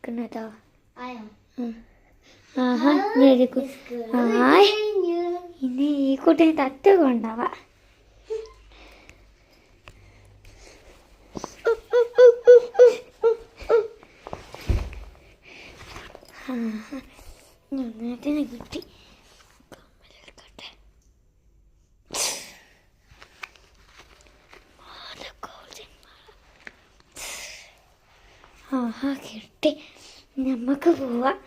പഠിക്കുന്നതാ. ആഹാ very good. ആയ് ഇനി ഈ കുട്ടീനെ തട്ട് കൊണ്ടാവാ. നന്നായിട്ട് കിട്ടി. ആഹാ കിട്ടി. നമുക്ക് പോവാം.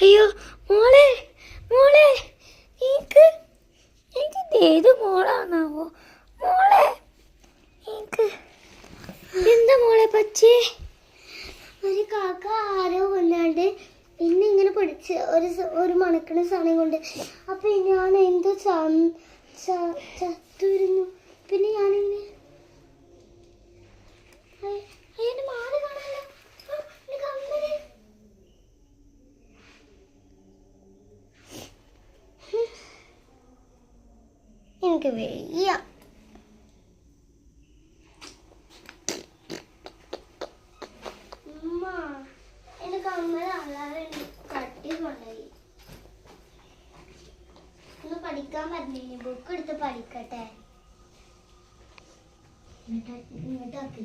അയ്യോ മോളെ മോളെ എനിക്ക് ഏത് മോളാണാവോ? മോളെ എന്താ മോളെ പച്ചേ? ഒരു കാക്ക ആരോ കൊല്ലാണ്ട് പിന്നെ ഇങ്ങനെ പിടിച്ച് ഒരു മണക്കണ സാധനം കൊണ്ട്. അപ്പൊ ഞാൻ എന്തോ ചത്തുരുന്നു. പിന്നെ ഞാനിങ്ങനെ അതിന്റെ മാല കാണാനോ. എനിക്ക് വയ്യ. എന്റെ കമ്മൽ അല്ലാതെ കട്ടി കൊണ്ടുപോയി. ഒന്ന് പഠിക്കാൻ പറ്റില്ല. ബുക്ക് എടുത്ത് പഠിക്കട്ടെ. ഇങ്ങോട്ടാക്കി.